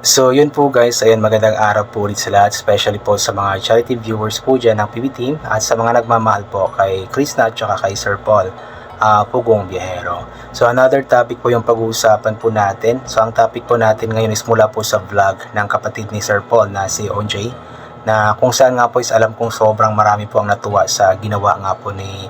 So yun po guys, ayan magandang araw po ulit sa lahat, especially po sa mga charity viewers po dyan ng PB Team at sa mga nagmamahal po kay Chris at saka kay Sir Paul, Pugong Biyahero. So another topic po yung pag-uusapan po natin. So ang topic po natin ngayon is mula po sa vlog ng kapatid ni Sir Paul na si OJ, na kung saan nga po is alam kong sobrang marami po ang natuwa sa ginawa nga po ni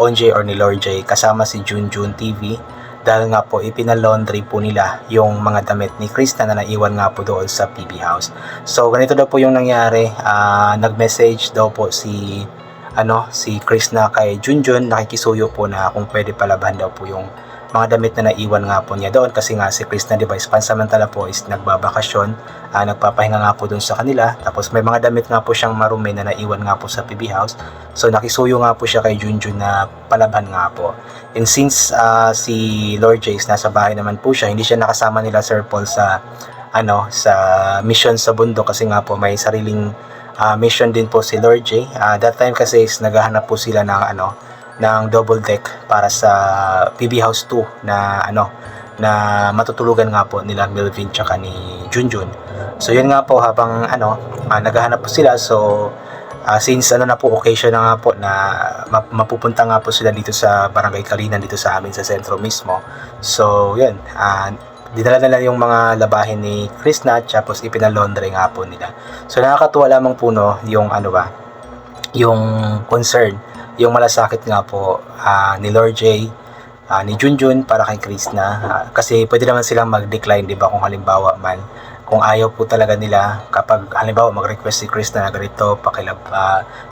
OJ or ni Lord J kasama si Junjun TV, dahil nga po ipinalaundry po nila yung mga damit ni Krista na naiwan nga po doon sa PB House. So ganito daw po yung nangyari, nag-message daw po si Krista kay Junjun, nakikisuyo po na kung pwede palaban daw po yung mga damit na naiwan nga po niya doon, kasi nga si Krista, di ba, is pansamantala po is nagbabakasyon, nagpapahinga nga po doon sa kanila, tapos may mga damit nga po siyang marumi na naiwan nga po sa PB House. So nakisuyo nga po siya kay Junjun na palaban nga po. And since si Lord J nasa bahay naman po siya, hindi siya nakasama nila Sir Paul sa mission sa bundok, kasi nga po may sariling mission din po si Lord J. That time kasi is naghahanap po sila ng double deck para sa PB House 2 na matutulugan nga po nila Melvin tsaka ni Junjun. So yun nga po, habang naghahanap po sila, so since na po occasion na nga po na mapupunta nga po sila dito sa Barangay Kalinan, dito sa amin sa sentro mismo. So yun, dinala nila yung mga labahin ni Chris Nat, tapos ipinalondre nga po nila. So nakakatuwa lamang po yung yung concern, yung malasakit nga po ni Lord J, ni Junjun para kay Chris na, kasi pwede naman silang mag-decline, di ba, kung halimbawa man, kung ayaw po talaga nila, kapag halimbawa mag-request si Chris na ganito,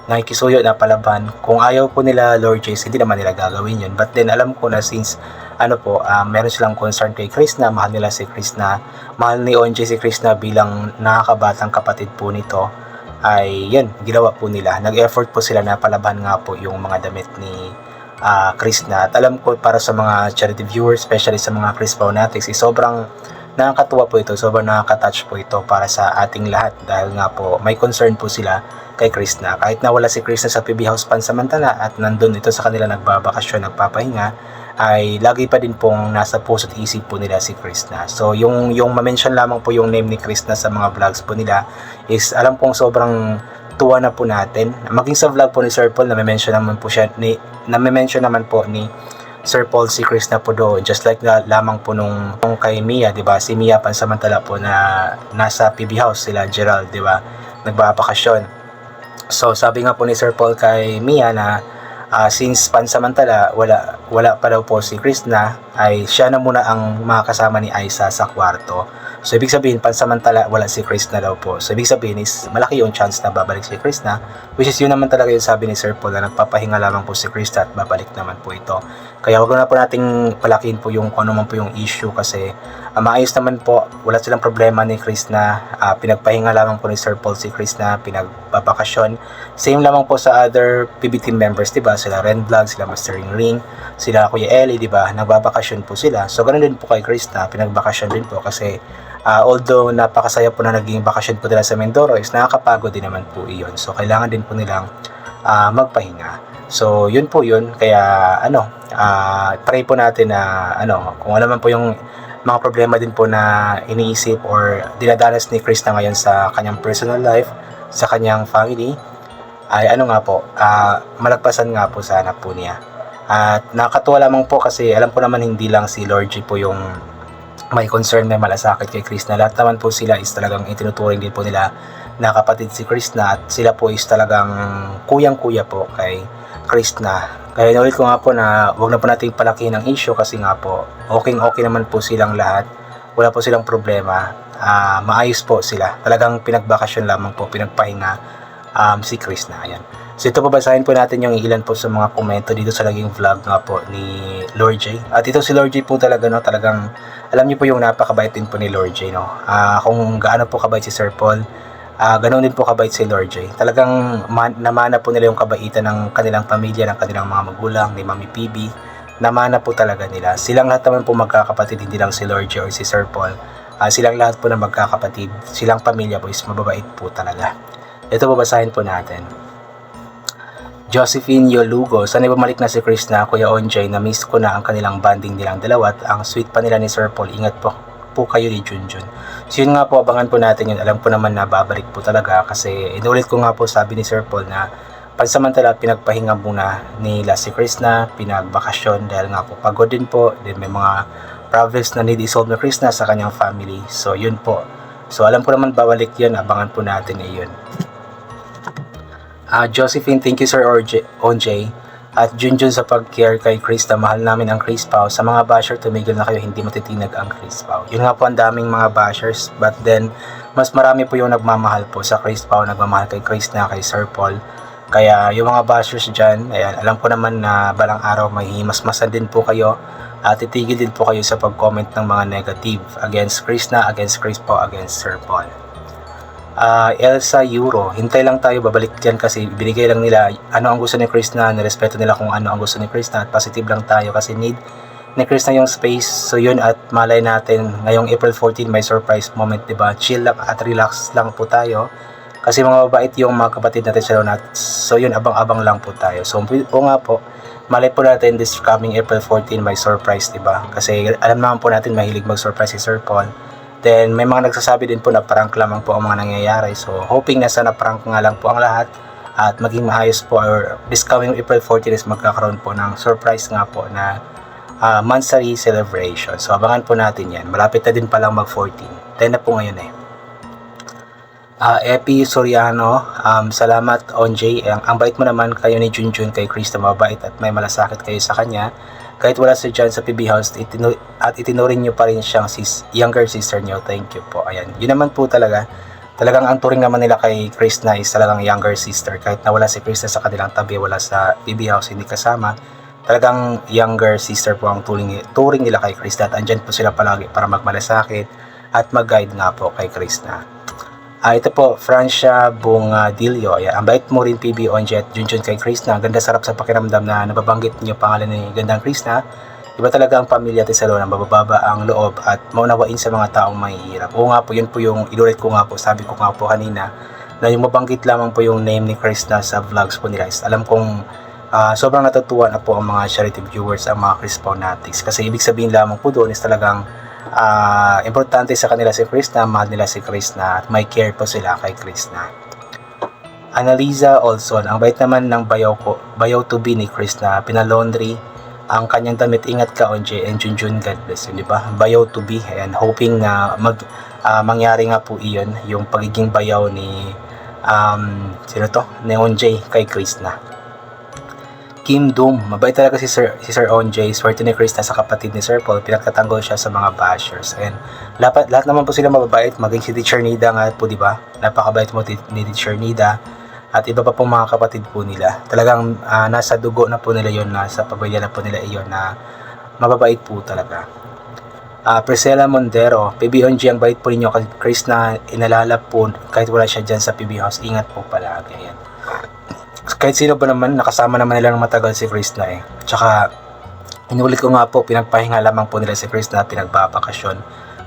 nakikisuyo na palaban, kung ayaw po nila Lord J, hindi naman nila gagawin yun. But then alam ko na since meron silang concern kay Chris na, mahal nila si Chris na, mahal ni OJ si Chris na bilang nakakabatang kapatid po nito, ay yan, ginawa po nila, nag-effort po sila na palaban nga po yung mga damit ni Chris na. At alam ko, para sa mga charity viewers, especially sa mga Chris fanatics, sobrang nakakatuwa po ito, sobrang nakaka-touch po ito para sa ating lahat, dahil nga po may concern po sila kay Chris na. Kahit nawala si Chris na sa PB House pansamantala at nandun ito sa kanila nagbabakasyon, nagpapahinga, ay lagi pa din pong nasa puso't isip po nila si Chris na. So yung ma-mention lamang po yung name ni Chris na sa mga vlogs po nila is alam kong sobrang tuwa na po natin. Maging sa vlog po ni Sir Paul, na-mention naman po ni Sir Paul si Chris na po doon, just like lamang po nung kay Mia, di ba? Si Mia pansamantala po na nasa PB House sila Gerald, di ba, nagbabakasyon. So sabi nga po ni Sir Paul kay Mia na since pansamantala wala pa daw po si Chris na, ay siya na muna ang makakasama ni Aiza sa kwarto. So ibig sabihin pansamantala wala si Chris na daw po. So ibig sabihin is malaki yung chance na babalik si Chris na, which is yun naman talaga yung sabi ni Sir Paul, na nagpapahinga lamang po si Chris at babalik naman po ito. Kaya wag na po nating palakihin po yung kung ano man po yung issue, kasi maayos naman po, wala silang problema ni Chris na, pinagpahinga lamang po ni Sir Paul si Chris na, pinagbabakasyon. Same lamang po sa other PB team members, diba? Sila Ren Vlog, sila Mastering Ring, sila Kuya Eli, diba? Nagbabakasyon po sila. So ganun din po kay Chris na, pinagbakasyon din po, kasi although napakasaya po na naging bakasyon po nila sa Mindoro, is nakakapagod din naman po iyon. So kailangan din po nilang magpahinga. So yun po yun, kaya pray po natin na kung ano man po yung mga problema din po na iniisip or dinadanas ni Chris na ngayon sa kanyang personal life, sa kanyang family, ay malagpasan nga po sana po niya. At nakakatuwa lamang po, kasi alam ko naman hindi lang si Lord G po yung may concern, may malasakit kay Chris na. Lahat naman po sila is talagang itinuturing din po nila na kapatid si Chris na, at sila po is talagang kuyang-kuya po kay Chris na. Kaya inulit ko nga po na wag na po nating palakihin ang issue, kasi nga po okay naman po silang lahat, wala po silang problema, maayos po sila, talagang pinagbakasyon lamang po, pinagpahinga si Chris na. Ayan. So ito, babasahin po natin yung ilan po sa mga komento dito sa naging vlog nga po ni Lord J. At ito si Lord J po talaga, talagang alam niyo po yung napakabait din po ni Lord J, kung gaano po kabait si Sir Paul, ganoon din po kabait si Lord J. Talagang namana po nila yung kabaitan ng kanilang pamilya, ng kanilang mga magulang, ni Mami PB, namana po talaga nila. Silang lahat naman po magkakapatid, hindi lang si Lord J or si Sir Paul, silang lahat po na magkakapatid, silang pamilya po is mababait po talaga. Ito, babasahin po natin. Josephine Yolugo, sana bumalik na si Chris na, Kuya Onjay, na miss ko na ang kanilang banding nilang dalawa at ang sweet pa nila ni Sir Paul. Ingat po po kayo ni Junjun. So yun nga po, abangan po natin yun. Alam ko naman na babalik po talaga kasi inulit ko nga po, sabi ni Sir Paul na pansamantala pinagpahinga muna nila si Krishna, pinagbakasyon dahil nga po pagod din po, din may mga problems na need isolve na Krishna sa kanyang family. So yun po. So alam ko naman babalik yun, abangan po natin yun. Josephine, thank you Sir Onjay. At Junjun sa pag-care kay Krista, mahal namin ang Chris Pao. Sa mga basher, tumigil na kayo, hindi matitinag ang Chris Pao. Yun nga po, ang daming mga bashers, but then, mas marami po yung nagmamahal po sa Chris Pao, nagmamahal kay Chris na, kay Sir Paul. Kaya yung mga bashers dyan, ayan, alam ko naman na balang araw may himasmasan din po kayo at titigil din po kayo sa pag-comment ng mga negative against Chris na, against Chris Pao, against Sir Paul. Elsa Euro, hintay lang tayo, babalik dyan kasi binigay lang nila ano ang gusto ni Krishna, nirespeto nila kung ano ang gusto ni Krishna at positive lang tayo kasi need ni Krishna yung space. So yun, at malay natin ngayong April 14 may surprise moment, diba? Chill lang at relax lang po tayo kasi mga mabait yung mga kapatid natin sa Donut. So yun, abang-abang lang po tayo. So po nga po, malay po natin this coming April 14 may surprise, diba? Kasi alam naman po natin mahilig mag-surprise si Sir Paul. Then may mga nagsasabi din po na prank lamang po ang mga nangyayari. So hoping na sana prank nga lang po ang lahat at maging maayos po, or this coming April 14 is magkakaroon po ng surprise nga po na monthly celebration. So abangan po natin yan. Malapit na din palang mag-14. 10 na po ngayon Epi Soriano, salamat Onjay. Ang bait mo naman kayo ni Junjun kay Krista, mabait at may malasakit kayo sa kanya. Kahit wala siya dyan sa PB House at itinuring nyo pa rin siyang younger sister nyo. Thank you po. Ayan. Yun naman po talaga. Talagang ang turing naman nila kay Krishna is talagang younger sister. Kahit nawala si Krishna sa kanilang tabi, wala sa PB House, hindi kasama. Talagang younger sister po ang turing nila kay Krishna. At andyan po sila palagi para magmalasakit at mag-guide nga po kay Krishna. Ito po, Francia Bungadillo. Ayan, ang bait mo rin PB Onjet, Junjun kay Krishna. Ganda, sarap sa pakiramdam na nababanggit niyo pangalan ni Gandang Krishna. Iba talaga ang pamilya at Salona, mabababa ang loob at maunawain sa mga taong mahihirap. Oo nga po, yun po yung inulit ko nga po, sabi ko nga po kanina, na yung mabanggit lamang po yung name ni Krishna sa vlogs po nila. Alam kong sobrang natutuwa na po ang mga charity viewers, ang mga Chris Paunatics. Kasi ibig sabihin lamang po doon is talagang importante sa kanila si Krishna, mahal nila si Krishna at may care po sila kay Krishna. Annalisa Olson, ang bait naman ng bayaw to be ni Krishna, pinalaundry ang kanyang damit. Ingat ka Onjay and Junjun, God bless you, diba? Bayaw to be, and hoping na mangyari nga po iyon, yung pagiging bayaw ni ni Onjay kay Krishna. Kim Doom, mabait talaga si Sir Onjay, swerte ni Krishna sa kapatid ni Sir Paul, pinagtatanggol siya sa mga bashers. And lahat naman po sila mababait, maging si Teacher Nida nga po, diba? Napakabait mo ni Teacher Nida at iba pa pong mga kapatid po nila. Talagang nasa dugo na po nila yon, nasa pamilya na po nila iyon na mababait po talaga. Priscilla Mondero, PB Onjay, ang bait po ninyo kay Krishna, inalala po kahit wala siya dyan sa PB House, ingat po palagi. Ayan. Kahit sino ba naman, nakasama naman nila ng matagal si Krishna Tsaka, inulit ko nga po, pinagpahinga lamang po nila si Krishna, pinagbabakasyon.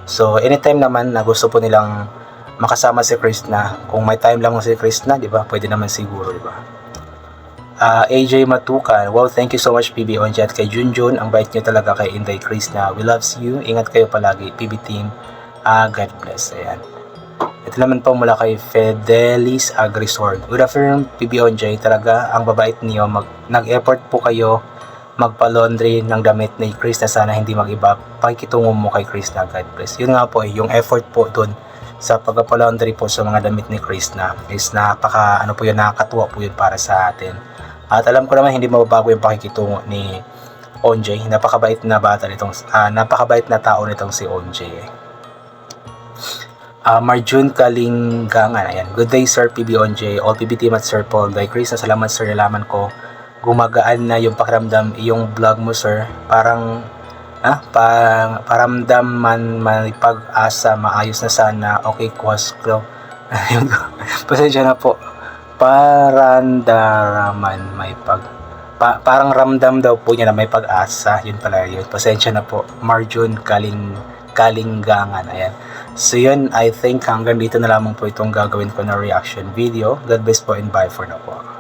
So, anytime naman na gusto po nilang makasama si Krishna, kung may time lang si Krishna, di ba? Pwede naman siguro, di ba? AJ Matukan, wow, thank you so much PB Onjay at kay Junjun, ang bait nyo talaga kay Inday Krishna. We loves you, ingat kayo palagi, PB team. God bless. Ayan. Ito naman po mula kay Fidelis Agrisword. Good afternoon PB Onjay, talaga ang babait niyo, nag-effort po kayo magpa-laundry ng damit ni Krishna, sana hindi mag-iba. Pakikitungo mo kay Krishna, God bless. Yun nga po, yung effort po doon sa pagpa-laundry po sa mga damit ni Krishna is nakakatuwa po yun para sa atin. At alam ko naman hindi mababago yung pakikitungo ni Onjay. Napakabait na napakabait na tao nitong si Onjay. Marjun Kalinggangan, ayan. Good day Sir PB Onjay, all PB team at Sir Paul. Kay Krishna, salamat sir, nalaman ko gumagaan na yung pakiramdam, yung vlog mo sir. Parang paramdam may pag-asa, maayos na sana. Okay, Quasclo. Pasensya na po. Parandaraman may parang ramdam daw po niya na may pag-asa. Yun pala yun. Pasensya na po. Marjun Kalinggangan. Ayan. So yun, I think hanggang dito na lamang po itong gagawin ko na reaction video. God bless po and bye for now po.